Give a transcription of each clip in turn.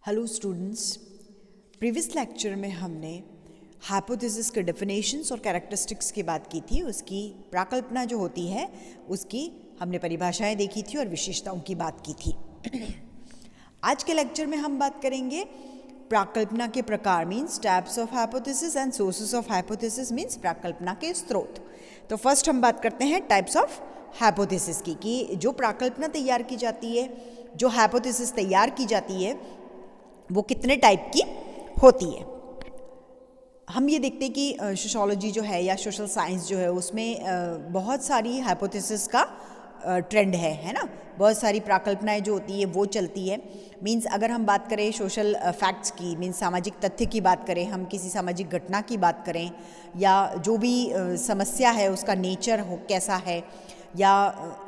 Hello students, previous lecture में हमने hypothesis के डेफिनेशंस और कैरेक्टरिस्टिक्स की बात की थी। उसकी प्राकल्पना जो होती है उसकी हमने परिभाषाएं देखी थी और विशेषताओं की बात की थी। आज के लेक्चर में हम बात करेंगे प्राकल्पना के प्रकार, means types of hypothesis and sources of hypothesis, means प्राकल्पना के स्रोत। तो फर्स्ट हम बात करते हैं टाइप्स ऑफ हाइपोथेसिस की, कि जो प्राकल्पना तैयार की जाती है, जो हाइपोथेसिस तैयार की जाती है, वो कितने टाइप की होती है। हम ये देखते हैं कि सोशोलॉजी जो है या सोशल साइंस जो है उसमें बहुत सारी हाइपोथेसिस का ट्रेंड है ना। बहुत सारी प्राकल्पनाएं जो होती है वो चलती है। मींस अगर हम बात करें सोशल फैक्ट्स की, मींस सामाजिक तथ्य की बात करें, हम किसी सामाजिक घटना की बात करें, या जो भी समस्या है उसका नेचर हो कैसा है, या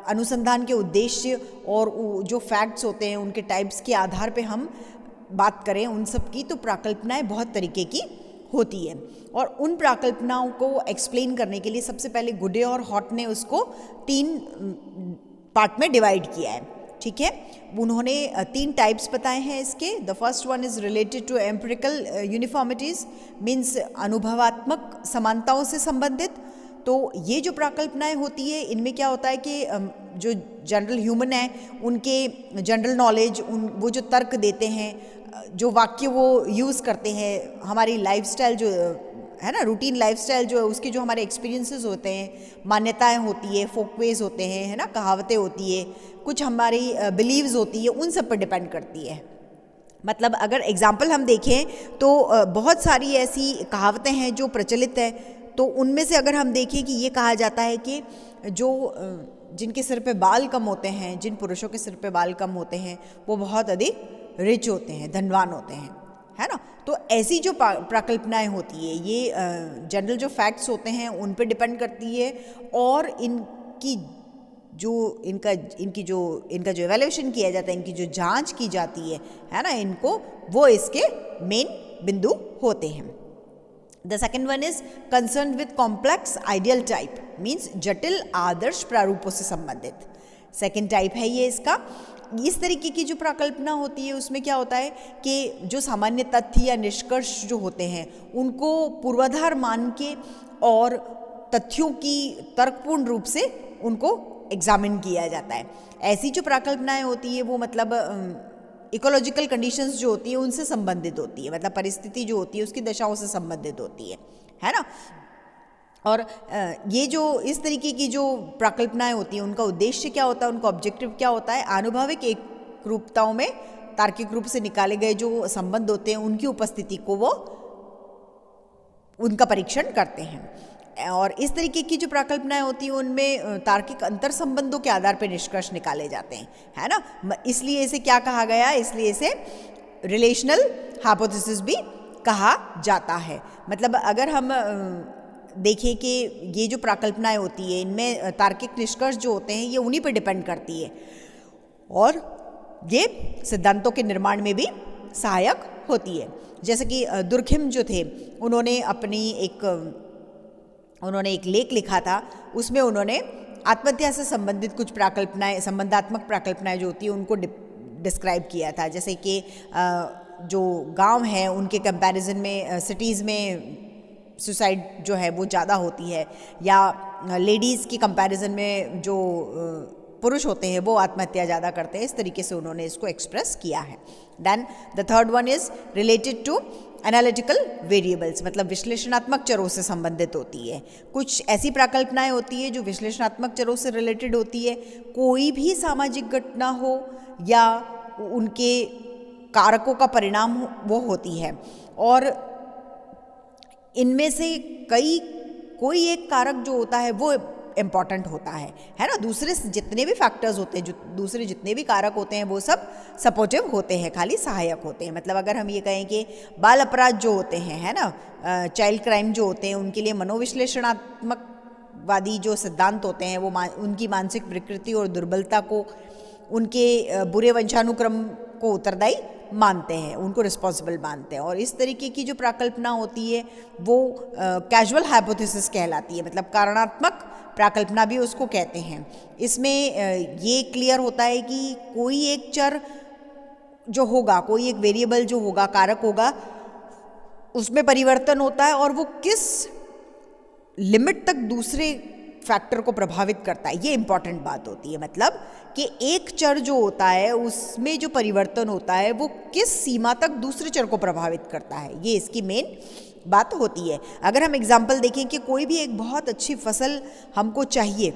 अनुसंधान के उद्देश्य और जो फैक्ट्स होते हैं उनके टाइप्स के आधार पे हम बात करें उन सब की, तो प्राकल्पनाएं बहुत तरीके की होती है। और उन प्राकल्पनाओं को एक्सप्लेन करने के लिए सबसे पहले गुडे और हॉट ने उसको 3 पार्ट में डिवाइड किया है। ठीक है, उन्होंने 3 टाइप्स बताए हैं इसके। The first one is related to empirical uniformities, means अनुभवात्मक समानताओं से संबंधित। तो ये जो प्राकल्पनाएं होती है इनमें क्या होता है कि जो जनरल ह्यूमन है उनके जनरल नॉलेज, वो जो तर्क देते हैं, जो वाक्य वो यूज़ करते हैं, हमारी लाइफस्टाइल जो है ना, रूटीन लाइफस्टाइल जो है उसके जो हमारे एक्सपीरियंसेस होते हैं, मान्यताएं होती है, फोकवेज होते हैं, है ना, कहावतें होती है, कुछ हमारी बिलीव्स होती है, उन सब पर डिपेंड करती है। मतलब अगर एग्जाम्पल हम देखें तो बहुत सारी ऐसी कहावतें हैं जो प्रचलित है। तो उनमें से अगर हम देखें कि ये कहा जाता है कि जो जिनके सिर पे बाल कम होते हैं, जिन पुरुषों के सिर पे बाल कम होते हैं, वो बहुत अधिक रिच होते हैं, धनवान होते हैं, है ना। तो ऐसी जो प्राकल्पनाएं होती है ये जनरल जो फैक्ट्स होते हैं उन पे डिपेंड करती है, और इनका जो एवेल्यूएशन किया जाता है, इनकी जो जांच की जाती है ना, इनको, वो इसके मेन बिंदु होते हैं। The second one is concerned with complex ideal type, means जटिल आदर्श प्रारूपों से संबंधित सेकेंड टाइप है ये इसका। इस तरीके की जो प्राकल्पना होती है उसमें क्या होता है कि जो सामान्य तथ्य या निष्कर्ष जो होते हैं उनको पूर्वाधार मान के और तथ्यों की तर्कपूर्ण रूप से उनको एग्जामिन किया जाता है। ऐसी जो प्राकल्पनाएं होती है वो मतलब इकोलॉजिकल कंडीशंस जो होती है उनसे संबंधित होती है, मतलब परिस्थिति जो होती है उसकी दशाओं से संबंधित होती है ना। और ये जो इस तरीके की जो प्राकल्पनाएं होती हैं उनका उद्देश्य क्या होता है, उनका ऑब्जेक्टिव क्या होता है, आनुभविक एक रूपताओं में तार्किक रूप से निकाले गए जो संबंध होते हैं उनकी उपस्थिति को वो उनका परीक्षण करते हैं। और इस तरीके की जो प्राकल्पनाएं होती हैं उनमें तार्किक अंतर संबंधों के आधार पर निष्कर्ष निकाले जाते हैं, है ना। इसलिए इसे क्या कहा गया, इसलिए इसे रिलेशनल हाइपोथेसिस भी कहा जाता है। मतलब अगर हम देखें कि ये जो प्राकल्पनाएं होती है इनमें तार्किक निष्कर्ष जो होते हैं ये उन्हीं पर डिपेंड करती है, और ये सिद्धांतों के निर्माण में भी सहायक होती है। जैसे कि दुर्खिम जो थे उन्होंने एक लेख लिखा था, उसमें उन्होंने आत्महत्या से संबंधित कुछ प्राकल्पनाएं, संबंधात्मक प्राकल्पनाएं जो होती है उनको डिस्क्राइब किया था। जैसे कि जो गांव है उनके कंपैरिजन में सिटीज़ में सुसाइड जो है वो ज़्यादा होती है, या लेडीज़ की कंपैरिजन में जो पुरुष होते हैं वो आत्महत्या ज़्यादा करते हैं। इस तरीके से उन्होंने इसको एक्सप्रेस किया है। Then the third one is related to analytical variables, मतलब विश्लेषणात्मक चरों से संबंधित होती है। कुछ ऐसी प्राकल्पनाएं होती है जो विश्लेषणात्मक चरों से रिलेटेड होती है। कोई भी सामाजिक घटना हो या उनके कारकों का परिणाम वो होती है, और इनमें से कोई एक कारक जो होता है वो इम्पॉर्टेंट होता है ना। दूसरे जितने भी फैक्टर्स होते हैं, जो दूसरे जितने भी कारक होते हैं वो सब सपोर्टिव होते हैं, खाली सहायक होते हैं। मतलब अगर हम ये कहें कि बाल अपराध जो होते हैं, है ना, चाइल्ड क्राइम जो होते हैं, उनके लिए मनोविश्लेषणात्मक वादी जो सिद्धांत होते हैं वो उनकी मानसिक विकृति और दुर्बलता को, उनके बुरे वंशानुक्रम को उत्तरदायी मानते हैं, उनको रिस्पॉन्सिबल मानते हैं। और इस तरीके की जो प्राकल्पना होती है वो कैजुअल हाइपोथेसिस कहलाती है, मतलब कारणात्मक प्राकल्पना भी उसको कहते हैं। इसमें ये क्लियर होता है कि कोई एक चर जो होगा, कोई एक वेरिएबल जो होगा, कारक होगा, उसमें परिवर्तन होता है और वो किस लिमिट तक दूसरे फैक्टर को प्रभावित करता है, ये इंपॉर्टेंट बात होती है। मतलब कि एक चर जो होता है उसमें जो परिवर्तन होता है वो किस सीमा तक दूसरे चर को प्रभावित करता है, ये इसकी मेन बात होती है। अगर हम एग्जाम्पल देखें कि कोई भी एक बहुत अच्छी फसल हमको चाहिए,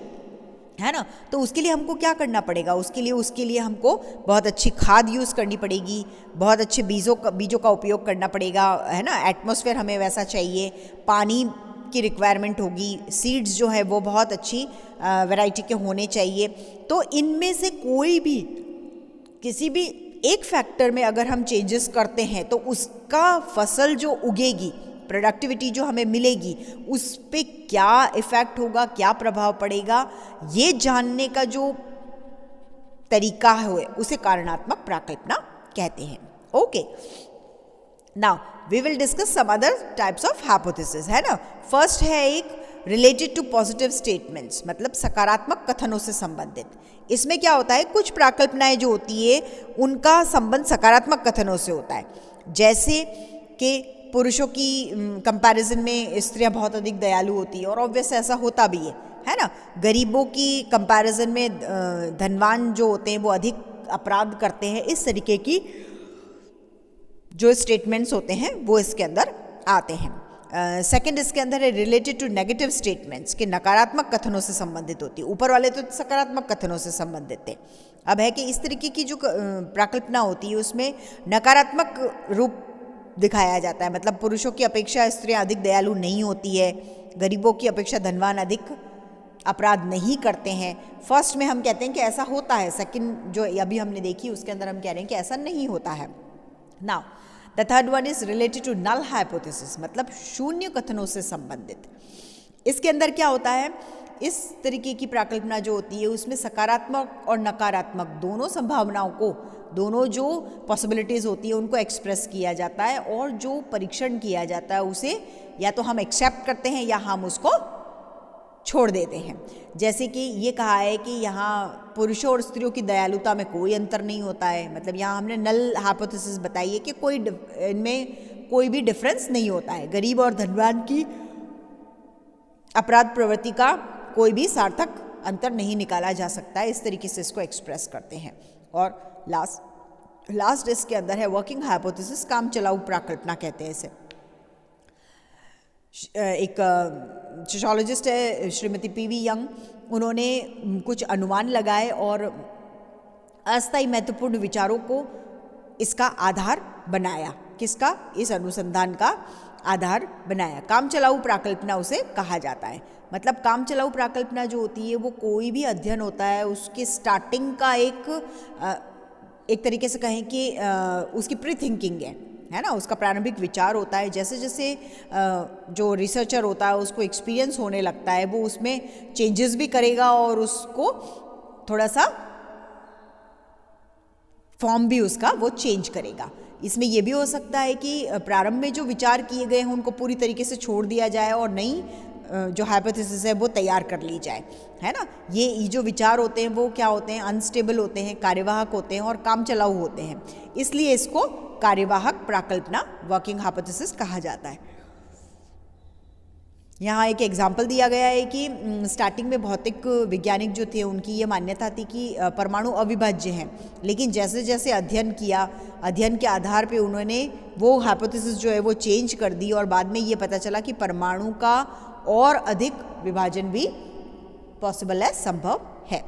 है ना, तो उसके लिए हमको क्या करना पड़ेगा, उसके लिए हमको बहुत अच्छी खाद यूज़ करनी पड़ेगी, बहुत अच्छे बीजों का उपयोग करना पड़ेगा, है ना, एटमॉस्फेयर हमें वैसा चाहिए, पानी की रिक्वायरमेंट होगी, सीड्स जो है वो बहुत अच्छी वैरायटी के होने चाहिए। तो इनमें से कोई भी किसी भी एक फैक्टर में अगर हम चेंजेस करते हैं तो उसका फसल जो उगेगी, प्रोडक्टिविटी जो हमें मिलेगी, उस पे क्या इफ़ेक्ट होगा, क्या प्रभाव पड़ेगा, ये जानने का जो तरीका है उसे कारणात्मक प्राकल्पना कहते हैं। Okay, now we will discuss some other types of hypothesis, है ना। फर्स्ट है एक रिलेटेड टू पॉजिटिव स्टेटमेंट्स, मतलब सकारात्मक कथनों से संबंधित। इसमें क्या होता है, कुछ प्राकल्पनाएं जो होती है उनका संबंध सकारात्मक कथनों से होता है, जैसे कि पुरुषों की कंपैरिजन में स्त्रियां बहुत अधिक दयालु होती है, और ऑब्वियस ऐसा होता भी है ना। गरीबों की कंपैरिजन में धनवान जो होते हैं वो अधिक अपराध करते हैं। इस तरीके की जो स्टेटमेंट्स होते हैं वो इसके अंदर आते हैं। सेकंड इसके अंदर है रिलेटेड टू नेगेटिव स्टेटमेंट्स, के नकारात्मक कथनों से संबंधित होती है। ऊपर वाले तो सकारात्मक कथनों से संबंधित थे। अब है कि इस तरीके की जो प्राकल्पना होती है उसमें नकारात्मक रूप दिखाया जाता है, मतलब पुरुषों की अपेक्षा स्त्रियां अधिक दयालु नहीं होती है, गरीबों की अपेक्षा धनवान अधिक अपराध नहीं करते हैं। फर्स्ट में हम कहते हैं कि ऐसा होता है, सेकंड जो अभी हमने देखी उसके अंदर हम कह रहे हैं कि ऐसा नहीं होता है। Now the third one is related to null hypothesis, मतलब शून्य कथनों से संबंधित। इसके अंदर क्या होता है, इस तरीके की प्राकल्पना जो होती है उसमें सकारात्मक और नकारात्मक दोनों संभावनाओं को, दोनों जो पॉसिबिलिटीज़ होती है उनको एक्सप्रेस किया जाता है, और जो परीक्षण किया जाता है उसे या तो हम एक्सेप्ट करते हैं या हम उसको छोड़ देते हैं। जैसे कि ये कहा है कि यहाँ पुरुषों और स्त्रियों की दयालुता में कोई अंतर नहीं होता है, मतलब यहाँ हमने नल हाइपोथेसिस बताई है कि इनमें कोई भी डिफरेंस नहीं होता है, गरीब और धनवान की अपराध प्रवृत्ति का कोई भी सार्थक अंतर नहीं निकाला जा सकता है। इस तरीके से इसको एक्सप्रेस करते हैं। और लास्ट इसके अंदर है वर्किंग हाइपोथेसिस, काम चलाऊ प्राकल्पना कहते हैं इसे। एक सोशियोलॉजिस्ट है श्रीमती पीवी यंग, उन्होंने कुछ अनुमान लगाए और अस्थायी महत्वपूर्ण विचारों को इसका आधार बनाया। किसका? इस अनुसंधान का आधार बनाया। काम चलाऊ प्राकल्पना उसे कहा जाता है। मतलब काम चलाऊ प्राकल्पना जो होती है वो कोई भी अध्ययन होता है उसके स्टार्टिंग का एक तरीके से कहें कि उसकी प्री थिंकिंग है ना, उसका प्रारंभिक विचार होता है। जैसे जैसे जो रिसर्चर होता है उसको एक्सपीरियंस होने लगता है वो उसमें चेंजेस भी करेगा और उसको थोड़ा सा फॉर्म भी उसका वो चेंज करेगा। इसमें यह भी हो सकता है कि प्रारंभ में जो विचार किए गए हैं उनको पूरी तरीके से छोड़ दिया जाए और नई जो हाइपोथेसिस है वो तैयार कर ली जाए, है ना। ये जो विचार होते हैं वो क्या होते हैं, अनस्टेबल होते हैं, कार्यवाहक होते हैं और काम चलाऊ होते हैं, इसलिए इसको कार्यवाहक प्राकल्पना वर्किंग हाइपोथेसिस कहा जाता है। यहाँ एक एग्जाम्पल दिया गया है कि स्टार्टिंग में भौतिक वैज्ञानिक जो थे उनकी ये मान्यता थी कि परमाणु अविभाज्य हैं, लेकिन जैसे जैसे अध्ययन किया, अध्ययन के आधार पे उन्होंने वो हाइपोथेसिस जो है वो चेंज कर दी और बाद में ये पता चला कि परमाणु का और अधिक विभाजन भी पॉसिबल है, संभव है।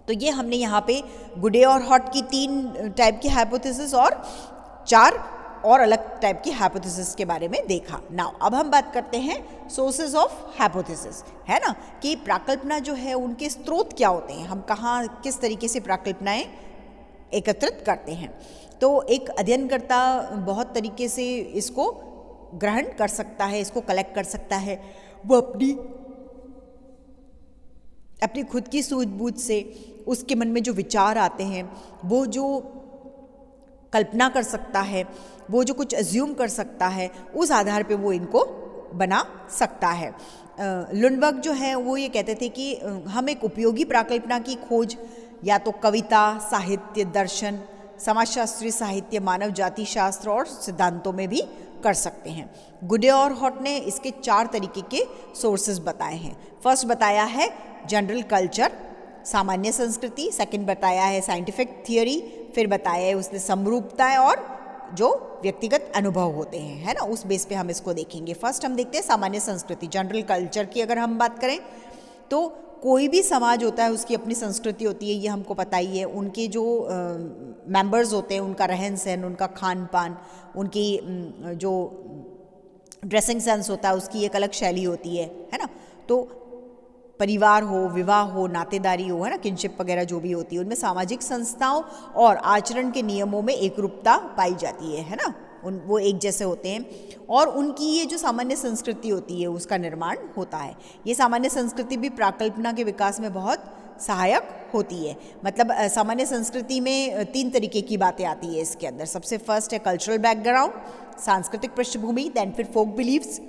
तो ये हमने यहाँ पे गुडे और हॉट की 3 टाइप की हाइपोथेसिस और 4 और अलग टाइप की हाइपोथेसिस के बारे में देखा। नाउ अब हम बात करते हैं सोर्सेज ऑफ हाइपोथेसिस, है ना, कि प्राकल्पना जो है उनके स्रोत क्या होते हैं, हम कहाँ किस तरीके से प्राकल्पनाएं एकत्रित करते हैं। तो एक अध्ययनकर्ता बहुत तरीके से इसको ग्रहण कर सकता है, इसको कलेक्ट कर सकता है। वो अपनी खुद की सूझबूझ से उसके मन में जो विचार आते हैं वो जो कल्पना कर सकता है, वो जो कुछ अज्यूम कर सकता है, उस आधार पे वो इनको बना सकता है। लुंडबर्ग जो है वो ये कहते थे कि हम एक उपयोगी प्राकल्पना की खोज या तो कविता, साहित्य, दर्शन, समाजशास्त्री, साहित्य, मानव जाति शास्त्र और सिद्धांतों में भी कर सकते हैं। गुडे और हॉट ने इसके 4 तरीके के सोर्सेज बताए हैं। फर्स्ट बताया है जनरल कल्चर, सामान्य संस्कृति। सेकंड बताया है साइंटिफिक थियोरी। फिर बताया है उसने समरूपताएं और जो व्यक्तिगत अनुभव होते हैं, है ना, उस बेस पे हम इसको देखेंगे। फर्स्ट हम देखते हैं सामान्य संस्कृति, जनरल कल्चर की अगर हम बात करें तो कोई भी समाज होता है उसकी अपनी संस्कृति होती है, ये हमको पता ही है। उनके जो मेंबर्स होते हैं उनका रहन सहन, उनका खान पान, उनकी जो ड्रेसिंग सेंस होता है उसकी एक अलग शैली होती है ना। तो परिवार हो, विवाह हो, नातेदारी हो, है ना, किनशिप वगैरह जो भी होती है, उनमें सामाजिक संस्थाओं और आचरण के नियमों में एकरूपता पाई जाती है ना, वो एक जैसे होते हैं और उनकी ये जो सामान्य संस्कृति होती है उसका निर्माण होता है। ये सामान्य संस्कृति भी प्राकल्पना के विकास में बहुत सहायक होती है। मतलब सामान्य संस्कृति में 3 तरीके की बातें आती है इसके अंदर। सबसे फर्स्ट है कल्चरल बैकग्राउंड, सांस्कृतिक पृष्ठभूमि, देन फिर फोक बिलीव्स,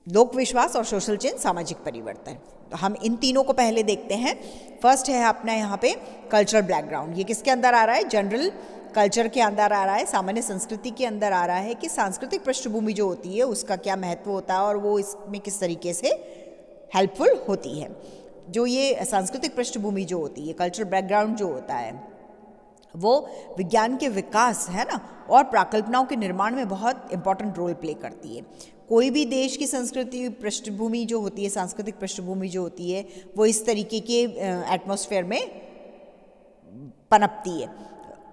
लोक विश्वास और सोशल चेंज, सामाजिक परिवर्तन। तो हम इन तीनों को पहले देखते हैं। फर्स्ट है अपना यहाँ पे कल्चरल बैकग्राउंड। ये किसके अंदर आ रहा है? जनरल कल्चर के अंदर आ रहा है, सामान्य संस्कृति के अंदर आ रहा है कि सांस्कृतिक पृष्ठभूमि जो होती है उसका क्या महत्व होता है और वो इसमें किस तरीके से हेल्पफुल होती है। जो ये सांस्कृतिक पृष्ठभूमि जो होती है, कल्चरल बैकग्राउंड जो होता है, वो विज्ञान के विकास, है ना, और प्राकल्पनाओं के निर्माण में बहुत इंपॉर्टेंट रोल प्ले करती है। कोई भी देश की संस्कृति पृष्ठभूमि जो होती है, सांस्कृतिक पृष्ठभूमि जो होती है, वो इस तरीके के एटमॉस्फेयर में पनपती है।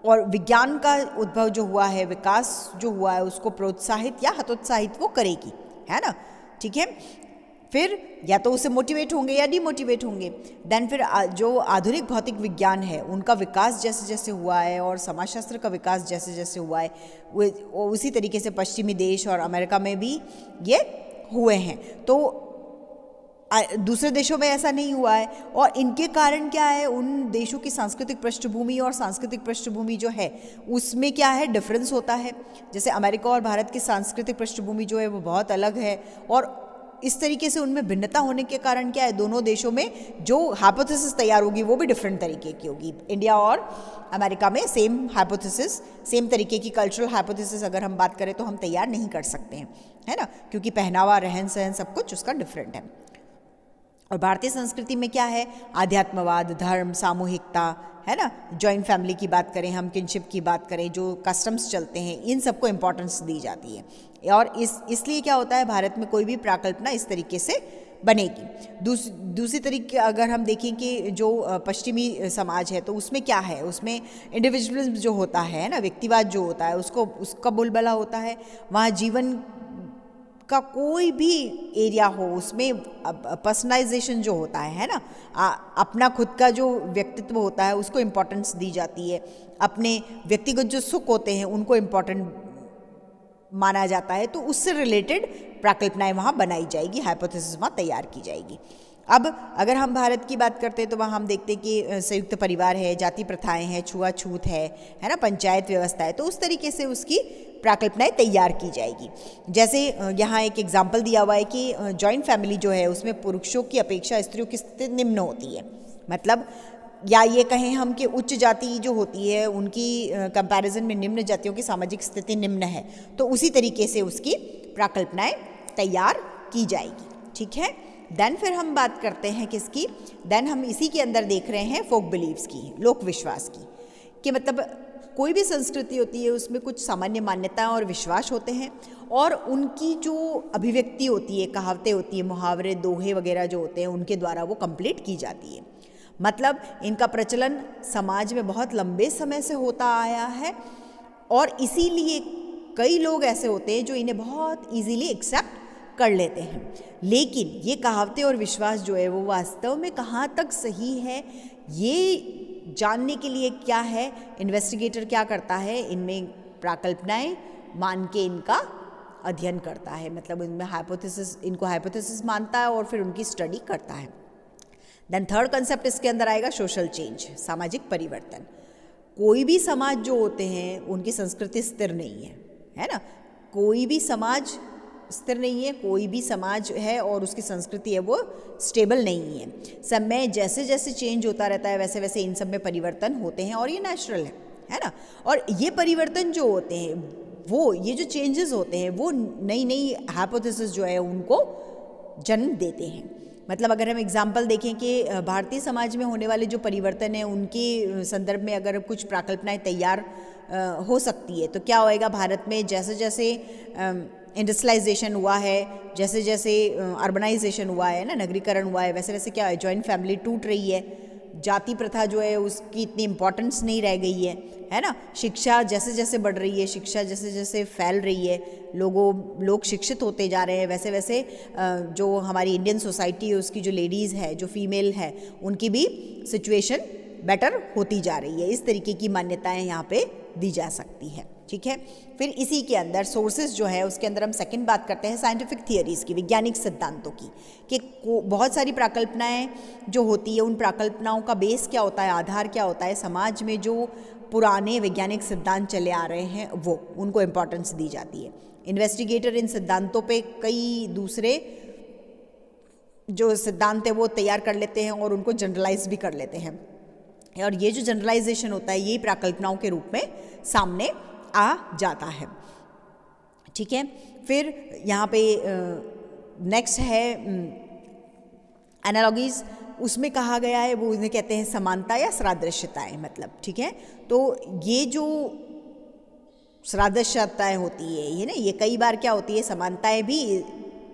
और विज्ञान का उद्भव जो हुआ है, विकास जो हुआ है, उसको प्रोत्साहित या हतोत्साहित वो करेगी, है ना, ठीक है। फिर या तो उसे मोटिवेट होंगे या डिमोटिवेट होंगे। देन फिर जो आधुनिक भौतिक विज्ञान है उनका विकास जैसे जैसे हुआ है और समाजशास्त्र का विकास जैसे जैसे हुआ है, वो उसी तरीके से पश्चिमी देश और अमेरिका में भी ये हुए हैं। तो दूसरे देशों में ऐसा नहीं हुआ है और इनके कारण क्या है, उन देशों की सांस्कृतिक पृष्ठभूमि और सांस्कृतिक पृष्ठभूमि जो है उसमें क्या है, डिफरेंस होता है। जैसे अमेरिका और भारत की सांस्कृतिक पृष्ठभूमि जो है वो बहुत अलग है और इस तरीके से उनमें भिन्नता होने के कारण क्या है, दोनों देशों में जो हाइपोथेसिस तैयार होगी वो भी डिफरेंट तरीके की होगी। इंडिया और अमेरिका में सेम हाइपोथेसिस, सेम तरीके की कल्चरल हाइपोथेसिस अगर हम बात करें तो हम तैयार नहीं कर सकते हैं, है ना, क्योंकि पहनावा, रहन सहन सब कुछ उसका डिफरेंट है। और भारतीय संस्कृति में क्या है, आध्यात्मवाद, धर्म, सामूहिकता, है ना, जॉइंट फैमिली की बात करें हम, किनशिप की बात करें, जो कस्टम्स चलते हैं, इन सबको इम्पोर्टेंस दी जाती है। और इसलिए क्या होता है, भारत में कोई भी प्राकल्पना इस तरीके से बनेगी। दूसरी तरीके अगर हम देखें कि जो पश्चिमी समाज है तो उसमें क्या है, उसमें इंडिविजुअलिज्म जो होता है ना, व्यक्तिवाद जो होता है, उसका बोलबाला होता है। वहाँ जीवन का कोई भी एरिया हो उसमें पर्सनलाइजेशन जो होता है ना, अपना खुद का जो व्यक्तित्व होता है उसको इम्पोर्टेंस दी जाती है। अपने व्यक्तिगत जो सुख होते हैं उनको इम्पोर्टेंट माना जाता है। तो उससे रिलेटेड प्राकल्पनाएं वहाँ बनाई जाएगी, हाइपोथेसिस वहाँ तैयार की जाएगी। अब अगर हम भारत की बात करते हैं तो वहाँ हम देखते हैं कि संयुक्त परिवार है, जाति प्रथाएं हैं, छुआछूत है ना, पंचायत व्यवस्था है। तो उस तरीके से उसकी प्राकल्पनाएं तैयार की जाएगी। जैसे यहाँ एक एग्जाम्पल दिया हुआ है कि जॉइंट फैमिली जो है उसमें पुरुषों की अपेक्षा स्त्रियों की स्थिति निम्न होती है। मतलब या ये कहें हम कि उच्च जाति जो होती है उनकी कंपैरिजन में निम्न जातियों की सामाजिक स्थिति निम्न है, तो उसी तरीके से उसकी प्राकल्पनाएं तैयार की जाएगी, ठीक है। देन फिर हम बात करते हैं किसकी, देन हम इसी के अंदर देख रहे हैं फोक बिलीव्स की, लोक विश्वास की, कि मतलब कोई भी संस्कृति होती है उसमें कुछ सामान्य मान्यताएं और विश्वास होते हैं और उनकी जो अभिव्यक्ति होती है, कहावतें होती है, मुहावरे, दोहे वगैरह जो होते हैं उनके द्वारा वो कंप्लीट की जाती है। मतलब इनका प्रचलन समाज में बहुत लंबे समय से होता आया है और इसीलिए कई लोग ऐसे होते हैं जो इन्हें बहुत इजीली एक्सेप्ट कर लेते हैं। लेकिन ये कहावतें और विश्वास जो है वो वास्तव में कहाँ तक सही है, ये जानने के लिए क्या है, इन्वेस्टिगेटर क्या करता है, इनमें प्राकल्पनाएं मान के इनका अध्ययन करता है। मतलब इनमें इनको हाइपोथेसिस मानता है और फिर उनकी स्टडी करता है। देन थर्ड कंसेप्ट इसके अंदर आएगा सोशल चेंज, सामाजिक परिवर्तन। कोई भी समाज जो होते हैं उनकी संस्कृति स्थिर नहीं है ना, कोई भी समाज स्थिर नहीं है, कोई भी समाज है और उसकी संस्कृति है वो स्टेबल नहीं है। समय जैसे जैसे चेंज होता रहता है वैसे वैसे इन सब में परिवर्तन होते हैं और ये नेचुरल है ना। और ये परिवर्तन जो होते हैं, वो ये जो चेंजेस होते हैं, वो नई नई हाइपोथेसिस जो है उनको जन्म देते हैं। मतलब अगर हम एग्जाम्पल देखें कि भारतीय समाज में होने वाले जो परिवर्तन है उनके संदर्भ में अगर कुछ प्राकल्पनाएं तैयार हो सकती है, तो क्या होएगा, भारत में जैसे जैसे इंडस्ट्रियलाइजेशन हुआ है, जैसे जैसे अर्बनाइजेशन हुआ है ना, नगरीकरण हुआ है, वैसे वैसे क्या है, जॉइंट फैमिली टूट रही है, जाति प्रथा जो है उसकी इतनी इम्पोर्टेंस नहीं रह गई है ना। शिक्षा जैसे जैसे बढ़ रही है, शिक्षा जैसे जैसे फैल रही है, लोग शिक्षित होते जा रहे हैं, वैसे वैसे जो हमारी इंडियन सोसाइटी है उसकी जो लेडीज़ है, जो फीमेल है, उनकी भी सिचुएशन बेटर होती जा रही है। इस तरीके की मान्यताएं यहाँ पे दी जा सकती है, ठीक है। फिर इसी के अंदर सोर्सेज जो है उसके अंदर हम सेकंड बात करते हैं साइंटिफिक थियरीज़ की, वैज्ञानिक सिद्धांतों की, कि बहुत सारी प्राकल्पनाएं जो होती है, उन प्राकल्पनाओं का बेस क्या होता है, आधार क्या होता है, समाज में जो पुराने वैज्ञानिक सिद्धांत चले आ रहे हैं वो उनको इम्पोर्टेंस दी जाती है। इन्वेस्टिगेटर इन सिद्धांतों पे कई दूसरे जो सिद्धांत है वो तैयार कर लेते हैं और उनको जनरलाइज भी कर लेते हैं, और ये जो जनरलाइजेशन होता है ये प्राकल्पनाओं के रूप में सामने आ जाता है, ठीक है। फिर यहाँ पे नेक्स्ट है एनालॉजीज, उसमें कहा गया है, वो उन्हें कहते हैं समानता या सादृश्यताएं, मतलब, ठीक है। तो ये जो सादृश्यताएं होती है ये ना, ये कई बार क्या होती है, समानताएं भी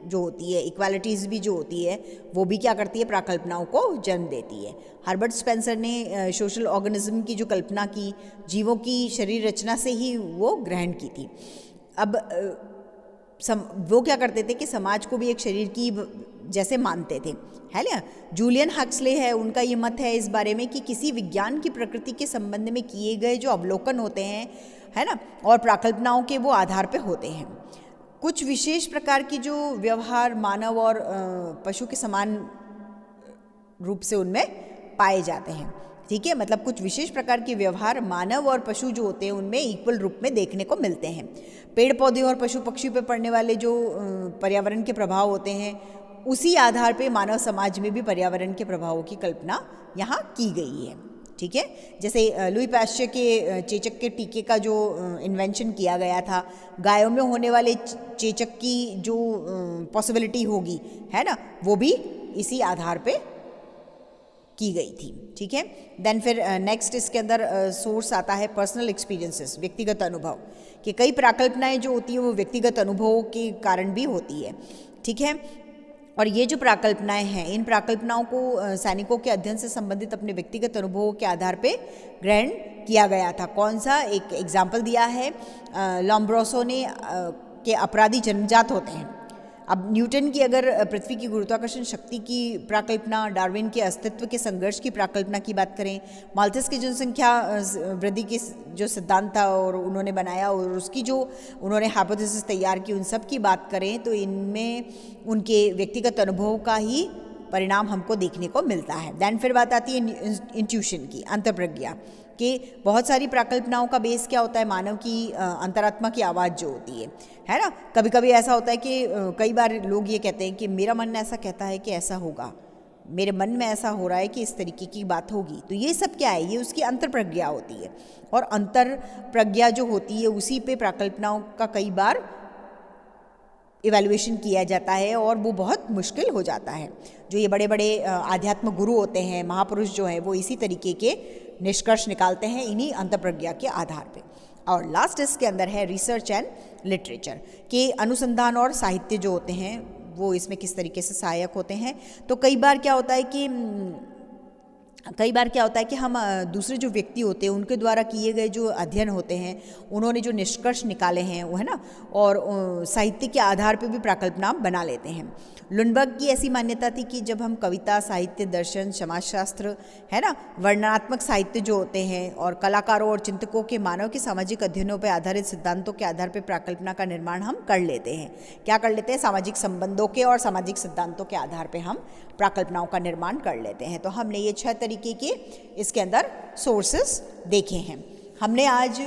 जो होती है, इक्वालिटीज़ भी जो होती है, वो भी क्या करती है, प्राकल्पनाओं को जन्म देती है। हर्बर्ट स्पेंसर ने सोशल ऑर्गेनिज्म की जो कल्पना की, जीवों की शरीर रचना से ही वो ग्रहण की थी। अब वो क्या करते थे कि समाज को भी एक शरीर की जैसे मानते थे, है ना। जूलियन हक्सले है, उनका ये मत है इस बारे में कि किसी विज्ञान की प्रकृति के संबंध में किए गए जो अवलोकन होते हैं, है ना, और प्राकल्पनाओं के वो आधार पे होते हैं। कुछ विशेष प्रकार की जो व्यवहार मानव और पशु के समान रूप से उनमें पाए जाते हैं, ठीक है। मतलब कुछ विशेष प्रकार के व्यवहार मानव और पशु जो होते हैं उनमें इक्वल रूप में देखने को मिलते हैं। पेड़ पौधे और पशु पक्षी पर पड़ने वाले जो पर्यावरण के प्रभाव होते हैं, उसी आधार पे मानव समाज में भी पर्यावरण के प्रभावों की कल्पना यहाँ की गई है, ठीक है। जैसे लुई पाश्चर के चेचक के टीके का जो इन्वेंशन किया गया था, गायों में होने वाले चेचक की जो पॉसिबिलिटी होगी, है ना, वो भी इसी आधार पे की गई थी, ठीक है। देन फिर नेक्स्ट इसके अंदर सोर्स आता है पर्सनल एक्सपीरियंसेस, व्यक्तिगत अनुभव, कि कई प्राकल्पनाएं जो होती है वो व्यक्तिगत अनुभवों के कारण भी होती है, ठीक है। और ये जो प्राकल्पनाएं हैं, इन प्राकल्पनाओं को सैनिकों के अध्ययन से संबंधित अपने व्यक्तिगत अनुभवों के आधार पे ग्रहण किया गया था। कौन सा, एक एग्जाम्पल दिया है लॉम्ब्रोसो ने के अपराधी जन्मजात होते हैं। अब न्यूटन की अगर पृथ्वी की गुरुत्वाकर्षण शक्ति की प्राकल्पना, डार्विन के अस्तित्व के संघर्ष की प्राकल्पना की बात करें, माल्थस की जनसंख्या वृद्धि के जो सिद्धांत था और उन्होंने बनाया और उसकी जो उन्होंने हाइपोथेसिस तैयार की, उन सब की बात करें तो इनमें उनके व्यक्तिगत अनुभव का ही परिणाम हमको देखने को मिलता है। दैन फिर बात आती है इंट्यूशन की, अंतर्प्रज्ञा, कि बहुत सारी प्राकल्पनाओं का बेस क्या होता है, मानव की अंतरात्मा की आवाज़ जो होती है ना। कभी कभी ऐसा होता है कि कई बार लोग ये कहते हैं कि मेरा मन ऐसा कहता है कि ऐसा होगा, मेरे मन में ऐसा हो रहा है कि इस तरीके की बात होगी। तो ये सब क्या है, ये उसकी अंतर्प्रज्ञा होती है, और अंतर्प्रज्ञा जो होती है उसी पे प्राकल्पनाओं का कई बार इवैल्यूएशन किया जाता है और वो बहुत मुश्किल हो जाता है। जो ये बड़े बड़े आध्यात्म गुरु होते हैं, महापुरुष जो हैं, वो इसी तरीके के निष्कर्ष निकालते हैं इन्हीं अंतर्प्रज्ञा के आधार पे। और लास्ट इसके अंदर है रिसर्च एंड लिटरेचर, के अनुसंधान और साहित्य जो होते हैं वो इसमें किस तरीके से सहायक होते हैं। तो कई बार क्या होता है कि हम दूसरे जो व्यक्ति होते हैं उनके द्वारा किए गए जो अध्ययन होते हैं, उन्होंने जो निष्कर्ष निकाले हैं वो, है ना, और साहित्य के आधार पे भी प्राकल्पना बना लेते हैं। लुनबर्ग की ऐसी मान्यता थी कि जब हम कविता, साहित्य, दर्शन, समाजशास्त्र, है ना, वर्णनात्मक साहित्य जो होते हैं और कलाकारों और चिंतकों के मानव के सामाजिक अध्ययनों पर आधारित सिद्धांतों के आधार पर प्राकल्पना का निर्माण हम कर लेते हैं। क्या कर लेते हैं, सामाजिक संबंधों के और सामाजिक सिद्धांतों के आधार पर हम प्राकल्पनाओं का निर्माण कर लेते हैं। तो हमने ये 6 तरीके के इसके अंदर सोर्सेस देखे हैं। हमने आज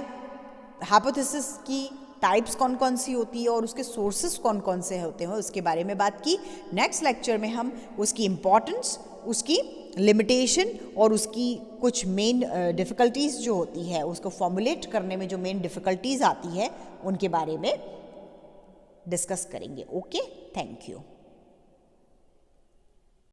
हाइपोथेसिस की टाइप्स कौन कौन सी होती है और उसके सोर्सेस कौन कौन से होते हैं उसके बारे में बात की। नेक्स्ट लेक्चर में हम उसकी इम्पोर्टेंस, उसकी लिमिटेशन और उसकी कुछ मेन डिफ़िकल्टीज़ जो होती है, उसको फॉर्मुलेट करने में जो मेन डिफ़िकल्टीज़ आती है, उनके बारे में डिस्कस करेंगे. Okay, thank you.